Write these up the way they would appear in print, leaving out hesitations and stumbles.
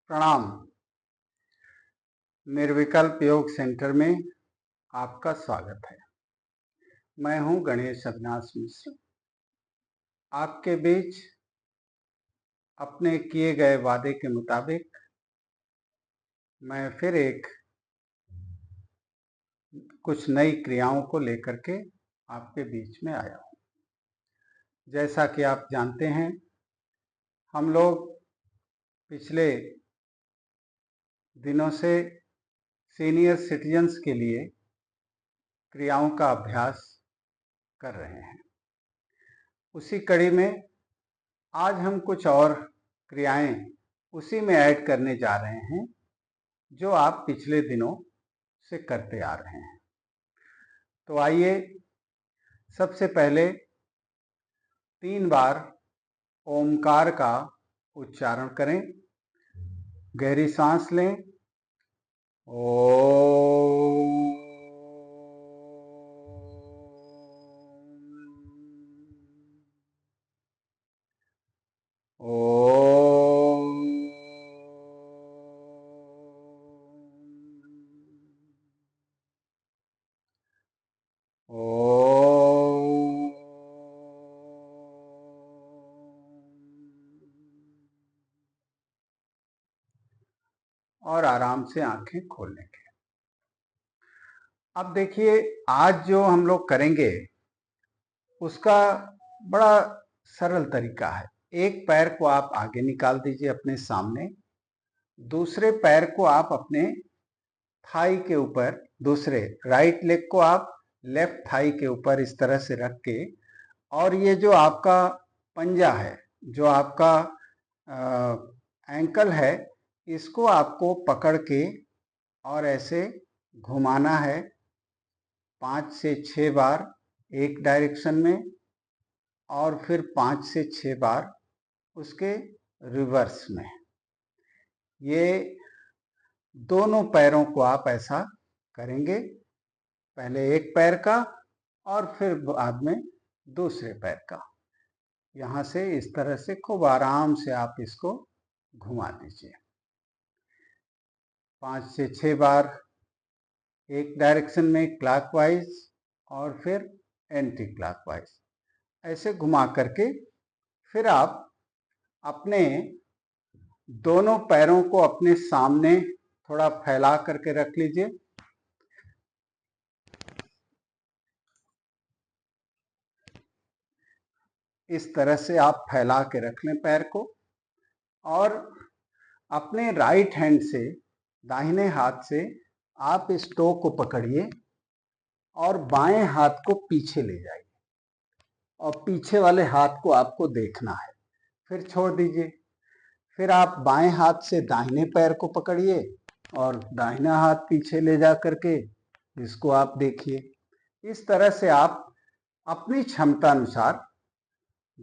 प्रणाम। निर्विकल्प योग सेंटर में आपका स्वागत है। मैं हूं गणेश अविनाश मिश्र, आपके बीच अपने किए गए वादे के मुताबिक मैं फिर कुछ नई क्रियाओं को लेकर के आपके बीच में आया हूं। जैसा कि आप जानते हैं, हम लोग पिछले दिनों से सीनियर सिटीजन्स के लिए क्रियाओं का अभ्यास कर रहे हैं। उसी कड़ी में आज हम कुछ और क्रियाएं उसी में ऐड करने जा रहे हैं जो आप पिछले दिनों से करते आ रहे हैं। तो आइए सबसे पहले 3 बार ओमकार का उच्चारण करें। गहरी सांस लें। ओम। और आराम से आंखें खोल लेंगे। अब देखिए, आज जो हम लोग करेंगे उसका बड़ा सरल तरीका है। एक पैर को आप आगे निकाल दीजिए अपने सामने, दूसरे पैर को आप अपने थाई के ऊपर, दूसरे राइट लेग को आप लेफ्ट थाई के ऊपर इस तरह से रख के, और ये जो आपका पंजा है, जो आपका एंकल है, इसको आपको पकड़ के और ऐसे घुमाना है 5 से 6 बार एक डायरेक्शन में, और फिर 5 से 6 बार उसके रिवर्स में। ये दोनों पैरों को आप ऐसा करेंगे, पहले एक पैर का और फिर बाद में दूसरे पैर का। यहाँ से इस तरह से खूब आराम से आप इसको घुमा दीजिए 5 से 6 बार एक डायरेक्शन में क्लॉकवाइज और फिर एंटी क्लॉकवाइज, ऐसे घुमा करके फिर आप अपने दोनों पैरों को अपने सामने थोड़ा फैला करके रख लीजिए। इस तरह से आप फैला के रख लें पैर को, और अपने राइट हैंड से, दाहिने हाथ से आप इस टो को पकड़िए और बाएं हाथ को पीछे ले जाइए, और पीछे वाले हाथ को आपको देखना है, फिर छोड़ दीजिए। फिर आप बाएं हाथ से दाहिने पैर को पकड़िए और दाहिना हाथ पीछे ले जा करके इसको आप देखिए। इस तरह से आप अपनी क्षमता अनुसार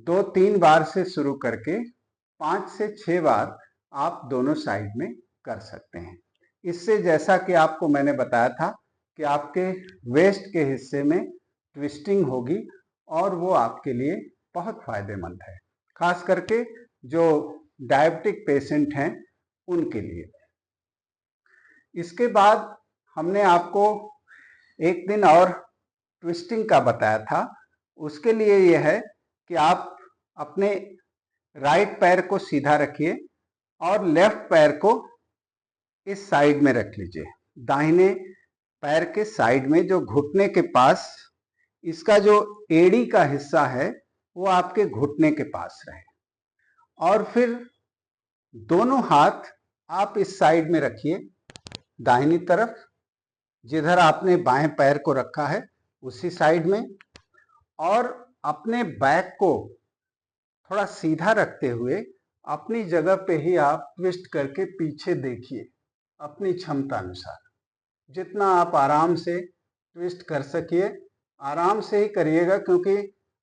2-3 बार से शुरू करके 5 से 6 बार आप दोनों साइड में कर सकते हैं। इससे, जैसा कि आपको मैंने बताया था, कि आपके वेस्ट के हिस्से में ट्विस्टिंग होगी और वो आपके लिए बहुत फायदेमंद है, खास करके जो डायबिटिक पेशेंट हैं उनके लिए। इसके बाद हमने आपको एक दिन और ट्विस्टिंग का बताया था। उसके लिए यह है कि आप अपने राइट पैर को सीधा रखिए और लेफ्ट पैर को इस साइड में रख लीजिए। दाहिने पैर के साइड में जो घुटने के पास, इसका जो एड़ी का हिस्सा है वो आपके घुटने के पास रहे, और फिर दोनों हाथ आप इस साइड में रखिए, दाहिनी तरफ, जिधर आपने बाएं पैर को रखा है उसी साइड में, और अपने बैक को थोड़ा सीधा रखते हुए अपनी जगह पे ही आप ट्विस्ट करके पीछे देखिए अपनी क्षमता अनुसार। जितना आप आराम से ट्विस्ट कर सकिए, आराम से ही करिएगा, क्योंकि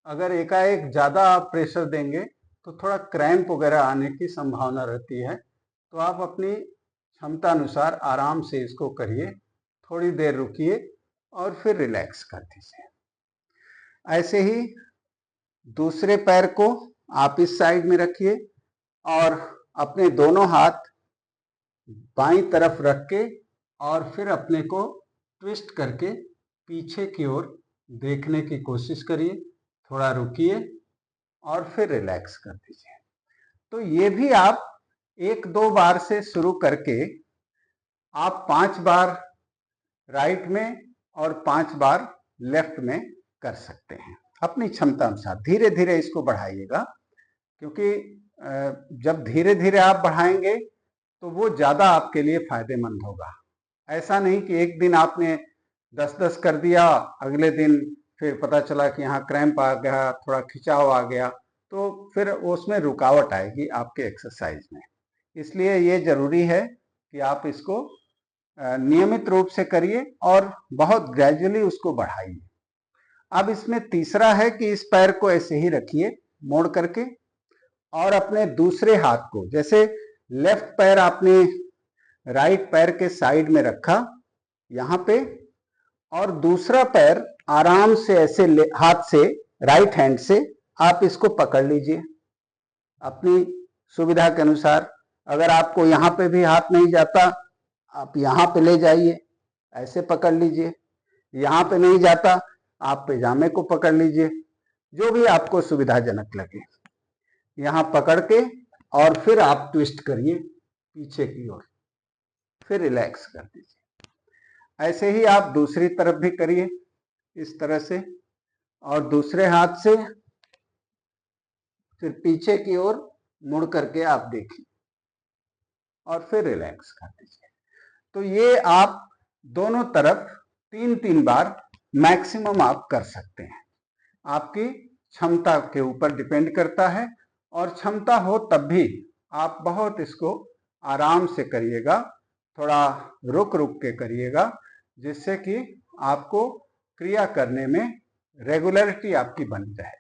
अगर एकाएक ज़्यादा आप प्रेशर देंगे तो थोड़ा क्रैम्प वगैरह आने की संभावना रहती है। तो आप अपनी क्षमता अनुसार आराम से इसको करिए, थोड़ी देर रुकिए और फिर रिलैक्स कर दीजिए। ऐसे ही दूसरे पैर को आप इस साइड में रखिए और अपने दोनों हाथ बाईं तरफ रख के और फिर अपने को ट्विस्ट करके पीछे की ओर देखने की कोशिश करिए। थोड़ा रुकिए और फिर रिलैक्स कर दीजिए। तो ये भी आप 1-2 बार से शुरू करके आप 5 बार राइट में और 5 बार लेफ्ट में कर सकते हैं अपनी क्षमता अनुसार। धीरे धीरे इसको बढ़ाइएगा, क्योंकि जब धीरे धीरे आप बढ़ाएंगे तो वो ज़्यादा आपके लिए फायदेमंद होगा। ऐसा नहीं कि एक दिन आपने 10-10 कर दिया, अगले दिन फिर पता चला कि यहाँ क्रैम्प आ गया, थोड़ा खिंचाव आ गया, तो फिर उसमें रुकावट आएगी आपके एक्सरसाइज में। इसलिए ये जरूरी है कि आप इसको नियमित रूप से करिए और बहुत ग्रेजुअली उसको बढ़ाइए। अब इसमें तीसरा है कि इस पैर को ऐसे ही रखिए मोड़ करके, और अपने दूसरे हाथ को, जैसे लेफ्ट पैर आपने राइट पैर के साइड में रखा यहाँ पे, और दूसरा पैर आराम से ऐसे हाथ से, राइट हैंड से आप इसको पकड़ लीजिए अपनी सुविधा के अनुसार। अगर आपको यहाँ पे भी हाथ नहीं जाता, आप यहाँ पे ले जाइए, ऐसे पकड़ लीजिए। यहाँ पे नहीं जाता, आप पैजामे को पकड़ लीजिए, जो भी आपको सुविधाजनक लगे। यहाँ पकड़ के और फिर आप ट्विस्ट करिए पीछे की ओर, फिर रिलैक्स कर दीजिए। ऐसे ही आप दूसरी तरफ भी करिए इस तरह से, और दूसरे हाथ से फिर पीछे की ओर मुड़ करके आप देखिए और फिर रिलैक्स कर दीजिए। तो ये आप दोनों तरफ 3-3 बार मैक्सिमम आप कर सकते हैं। आपकी क्षमता के ऊपर डिपेंड करता है, और क्षमता हो तब भी आप बहुत इसको आराम से करिएगा, थोड़ा रुक रुक के करिएगा, जिससे कि आपको क्रिया करने में रेगुलरिटी आपकी बनी रहे,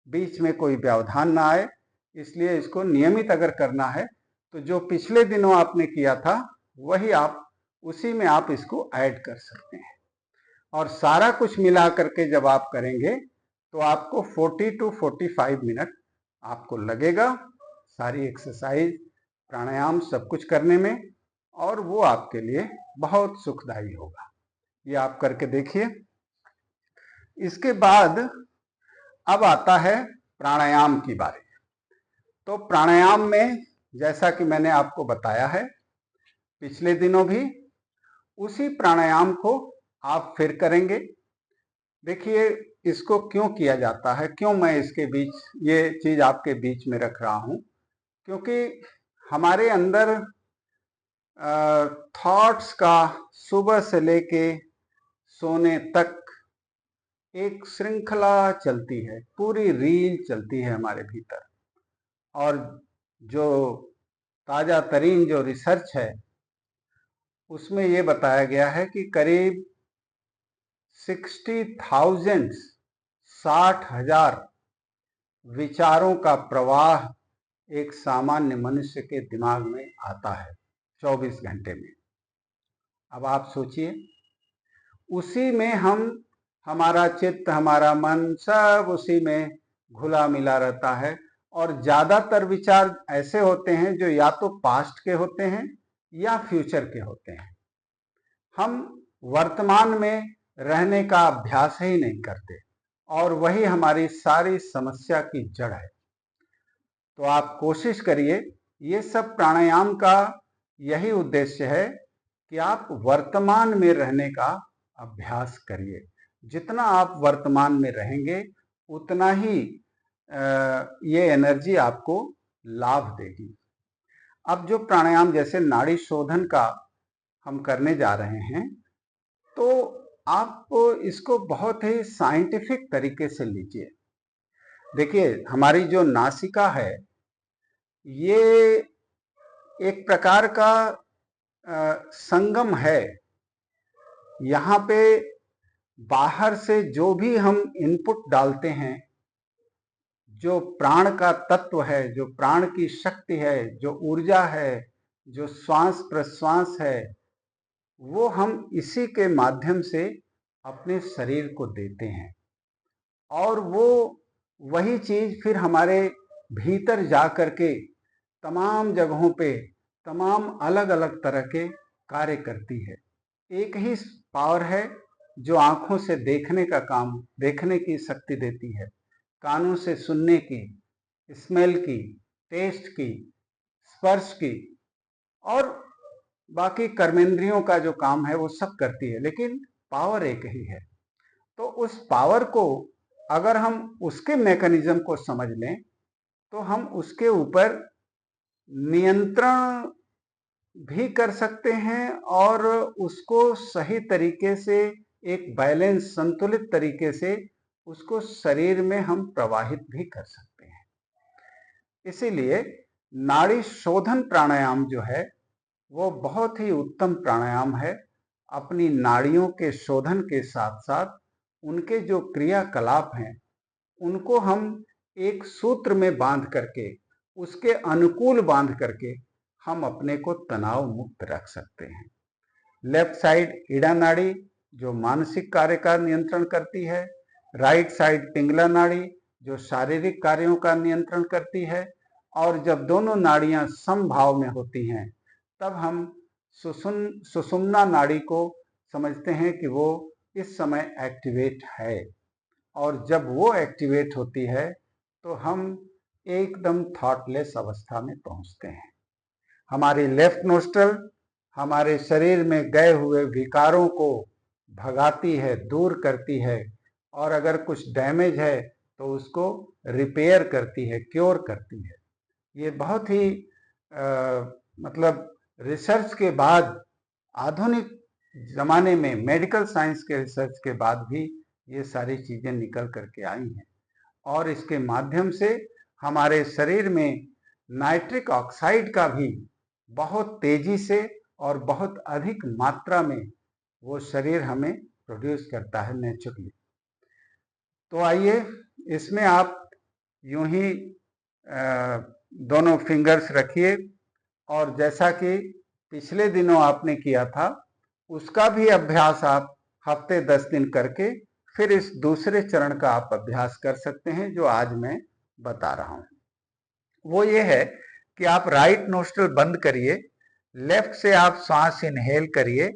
बीच में कोई व्यवधान ना आए। इसलिए इसको नियमित अगर करना है तो जो पिछले दिनों आपने किया था वही आप उसी में आप इसको ऐड कर सकते हैं। और सारा कुछ मिला करके जब आप करेंगे तो आपको 40 to 45 मिनट आपको लगेगा सारी एक्सरसाइज, प्राणायाम सब कुछ करने में, और वो आपके लिए बहुत सुखदायी होगा। ये आप करके देखिए। इसके बाद अब आता है प्राणायाम की बारी। तो प्राणायाम में जैसा कि मैंने आपको बताया है पिछले दिनों भी, उसी प्राणायाम को आप फिर करेंगे। देखिए इसको क्यों किया जाता है, क्यों मैं इसके बीच ये चीज आपके बीच में रख रहा हूं, क्योंकि हमारे अंदर थॉट्स का सुबह से लेके सोने तक एक श्रृंखला चलती है, पूरी रील चलती है हमारे भीतर। और जो ताजा तरीन जो रिसर्च है उसमें ये बताया गया है कि करीब 60,000 विचारों का प्रवाह एक सामान्य मनुष्य के दिमाग में आता है 24 घंटे में। अब आप सोचिए, उसी में हमारा चित्त, हमारा मन सब उसी में घुला मिला रहता है। और ज्यादातर विचार ऐसे होते हैं जो या तो पास्ट के होते हैं या फ्यूचर के होते हैं। हम वर्तमान में रहने का अभ्यास ही नहीं करते, और वही हमारी सारी समस्या की जड़ है। तो आप कोशिश करिए, ये सब प्राणायाम का यही उद्देश्य है कि आप वर्तमान में रहने का अभ्यास करिए। जितना आप वर्तमान में रहेंगे उतना ही ये एनर्जी आपको लाभ देगी। अब जो प्राणायाम जैसे नाड़ी शोधन का हम करने जा रहे हैं, तो आप इसको बहुत ही साइंटिफिक तरीके से लीजिए। देखिए हमारी जो नासिका है ये एक प्रकार का संगम है। यहाँ पे बाहर से जो भी हम इनपुट डालते हैं, जो प्राण का तत्व है, जो प्राण की शक्ति है, जो ऊर्जा है, जो श्वास प्रश्वास है, वो हम इसी के माध्यम से अपने शरीर को देते हैं। और वो वही चीज फिर हमारे भीतर जा करके तमाम जगहों पे तमाम अलग अलग तरह के कार्य करती है। एक ही पावर है जो आंखों से देखने का काम, देखने की शक्ति देती है, कानों से सुनने की, स्मेल की, टेस्ट की, स्पर्श की और बाकी कर्मेंद्रियों का जो काम है वो सब करती है, लेकिन पावर एक ही है। तो उस पावर को अगर हम उसके मैकेनिज्म को समझ लें तो हम उसके ऊपर नियंत्रण भी कर सकते हैं और उसको सही तरीके से, एक बैलेंस, संतुलित तरीके से उसको शरीर में हम प्रवाहित भी कर सकते हैं। इसीलिए नाड़ी शोधन प्राणायाम जो है वो बहुत ही उत्तम प्राणायाम है। अपनी नाड़ियों के शोधन के साथ साथ उनके जो क्रियाकलाप हैं उनको हम एक सूत्र में बांध करके, उसके अनुकूल बांध करके हम अपने को तनाव मुक्त रख सकते हैं। लेफ्ट साइड ईड़ा नाड़ी जो मानसिक कार्य का नियंत्रण करती है, राइट साइड पिंगला नाड़ी जो शारीरिक कार्यों का नियंत्रण करती है। और जब दोनों नाड़ियां समभाव में होती हैं तब हम सुषुम्ना नाड़ी को समझते हैं कि वो इस समय एक्टिवेट है, और जब वो एक्टिवेट होती है तो हम एकदम थॉटलेस अवस्था में पहुंचते हैं। हमारी लेफ्ट नोस्ट्रल हमारे शरीर में गए हुए विकारों को भगाती है, दूर करती है, और अगर कुछ डैमेज है तो उसको रिपेयर करती है, क्योर करती है। ये बहुत ही मतलब रिसर्च के बाद, आधुनिक जमाने में मेडिकल साइंस के रिसर्च के बाद भी ये सारी चीजें निकल करके आई हैं, और इसके माध्यम से हमारे शरीर में नाइट्रिक ऑक्साइड का भी बहुत तेजी से और बहुत अधिक मात्रा में वो शरीर हमें प्रोड्यूस करता है नेचुरली। तो आइए इसमें आप यूं ही दोनों फिंगर्स रखिए, और जैसा कि पिछले दिनों आपने किया था उसका भी अभ्यास आप हफ्ते 10 दिन करके फिर इस दूसरे चरण का आप अभ्यास कर सकते हैं जो आज मैं बता रहा हूं। वो ये है कि आप राइट नोस्ट्रल बंद करिए, लेफ्ट से आप सांस इनहेल करिए,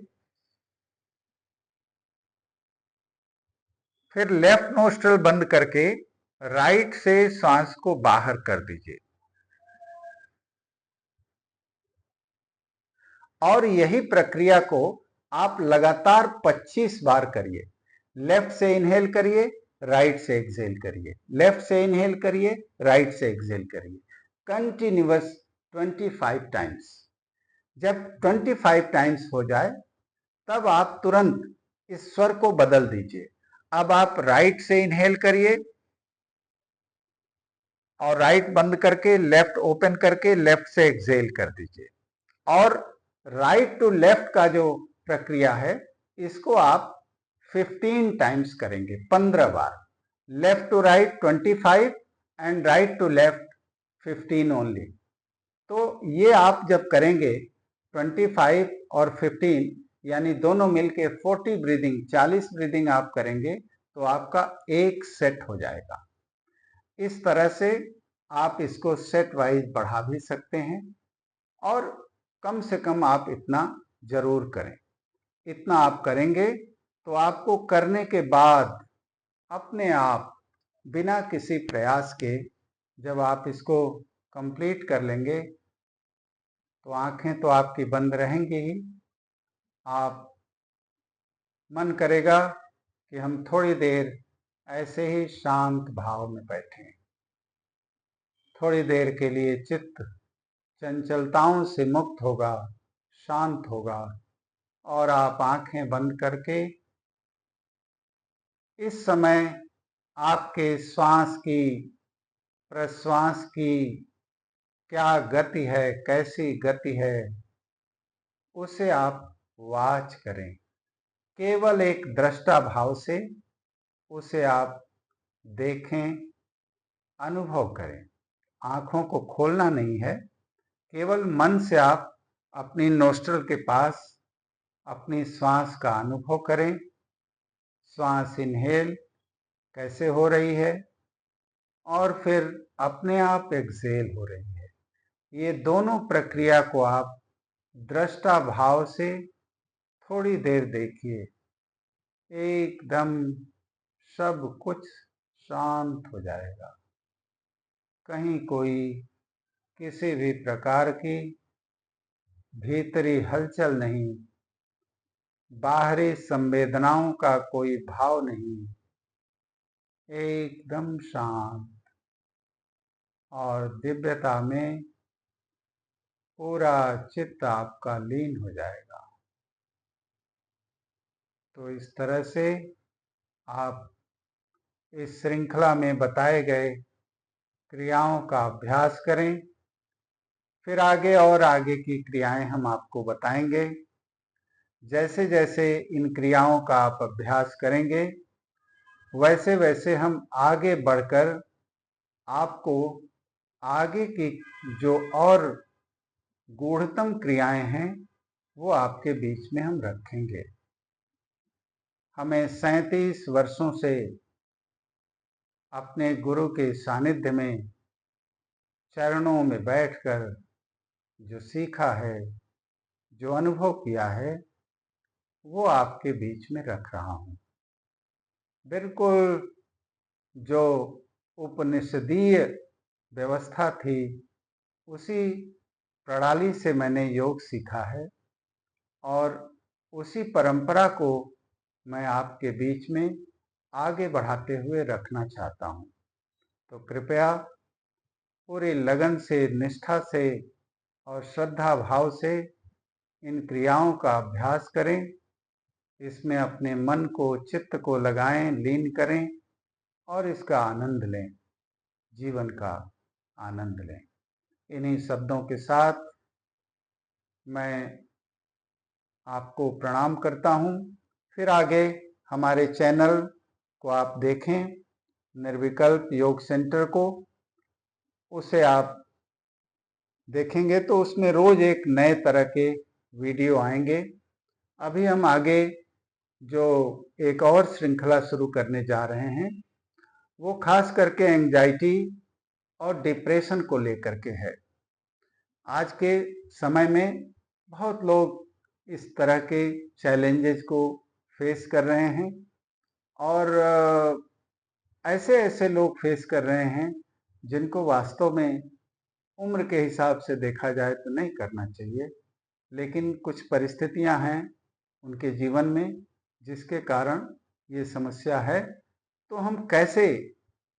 फिर लेफ्ट नोस्ट्रल बंद करके राइट से सांस को बाहर कर दीजिए, और यही प्रक्रिया को आप लगातार 25 बार करिए। लेफ्ट से इनहेल करिए, राइट से एक्सहेल करिए, लेफ्ट से इनहेल करिए, राइट से एक्सहेल करिए, कंटिन्यूअस 25 टाइम्स। जब 25 टाइम्स हो जाए तब आप तुरंत इस स्वर को बदल दीजिए। अब आप राइट से इनहेल करिए और राइट बंद करके लेफ्ट ओपन करके लेफ्ट से एक्सहेल कर दीजिए। और राइट टू लेफ्ट का जो प्रक्रिया है इसको आप 15 टाइम्स करेंगे, 15 बार। Left to right 25 and right to left 15 only. तो ये आप जब करेंगे 25 और 15 यानी दोनों मिलके 40 ब्रीदिंग, 40 ब्रीदिंग आप करेंगे तो आपका एक सेट हो जाएगा। इस तरह से आप इसको सेट वाइज बढ़ा भी सकते हैं, और कम से कम आप इतना जरूर करें। इतना आप करेंगे तो आपको करने के बाद अपने आप बिना किसी प्रयास के जब आप इसको कंप्लीट कर लेंगे तो आंखें तो आपकी बंद रहेंगी ही, आप मन करेगा कि हम थोड़ी देर ऐसे ही शांत भाव में बैठें, थोड़ी देर के लिए चित्त चंचलताओं से मुक्त होगा, शांत होगा, और आप आंखें बंद करके इस समय आपके श्वास की, प्रश्वास की क्या गति है, कैसी गति है, उसे आप वाच करें। केवल एक दृष्टा भाव से उसे आप देखें, अनुभव करें। आंखों को खोलना नहीं है, केवल मन से आप अपनी नोस्ट्रल के पास अपनी श्वास का अनुभव करें। श्वास इनहेल कैसे हो रही है और फिर अपने आप एक्सहेल हो रही है। ये दोनों प्रक्रिया को आप दृष्टा भाव से थोड़ी देर देखिए। एकदम सब कुछ शांत हो जाएगा। कहीं कोई किसी भी प्रकार की भीतरी हलचल नहीं, बाहरी संवेदनाओं का कोई भाव नहीं, एकदम शांत और दिव्यता में पूरा चित्त आपका लीन हो जाएगा। तो इस तरह से आप इस श्रृंखला में बताए गए क्रियाओं का अभ्यास करें। फिर आगे और आगे की क्रियाएं हम आपको बताएंगे। जैसे जैसे इन क्रियाओं का आप अभ्यास करेंगे, वैसे वैसे हम आगे बढ़कर आपको आगे की जो और गूढ़तम क्रियाएं हैं वो आपके बीच में हम रखेंगे। हमें 37 वर्षों से अपने गुरु के सानिध्य में चरणों में बैठकर जो सीखा है, जो अनुभव किया है, वो आपके बीच में रख रहा हूं। बिल्कुल जो उपनिषदीय व्यवस्था थी, उसी प्रणाली से मैंने योग सीखा है और उसी परंपरा को मैं आपके बीच में आगे बढ़ाते हुए रखना चाहता हूं। तो कृपया पूरी लगन से, निष्ठा से और श्रद्धा भाव से इन क्रियाओं का अभ्यास करें। इसमें अपने मन को, चित्त को लगाएं, लीन करें और इसका आनंद लें, जीवन का आनंद लें। इन्हीं शब्दों के साथ मैं आपको प्रणाम करता हूं। फिर आगे हमारे चैनल को आप देखें, निर्विकल्प योग सेंटर को, उसे आप देखेंगे तो उसमें रोज एक नए तरह के वीडियो आएंगे। अभी हम आगे जो एक और श्रृंखला शुरू करने जा रहे हैं, वो खास करके एंजाइटी और डिप्रेशन को लेकर के है। आज के समय में बहुत लोग इस तरह के चैलेंजेस को फेस कर रहे हैं और ऐसे ऐसे लोग फेस कर रहे हैं जिनको वास्तव में उम्र के हिसाब से देखा जाए तो नहीं करना चाहिए, लेकिन कुछ परिस्थितियां हैं उनके जीवन में जिसके कारण ये समस्या है। तो हम कैसे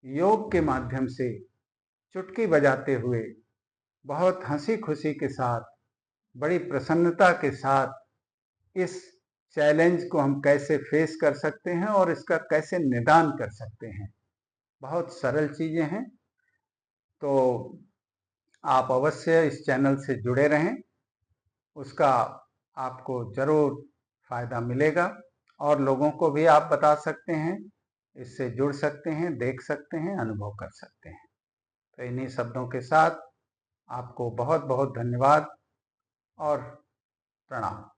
योग के माध्यम से चुटकी बजाते हुए, बहुत हंसी खुशी के साथ, बड़ी प्रसन्नता के साथ इस चैलेंज को हम कैसे फेस कर सकते हैं और इसका कैसे निदान कर सकते हैं। बहुत सरल चीजें हैं। तो आप अवश्य इस चैनल से जुड़े रहें, उसका आपको जरूर फायदा मिलेगा और लोगों को भी आप बता सकते हैं, इससे जुड़ सकते हैं, देख सकते हैं, अनुभव कर सकते हैं। तो इन्हीं शब्दों के साथ आपको बहुत बहुत धन्यवाद और प्रणाम।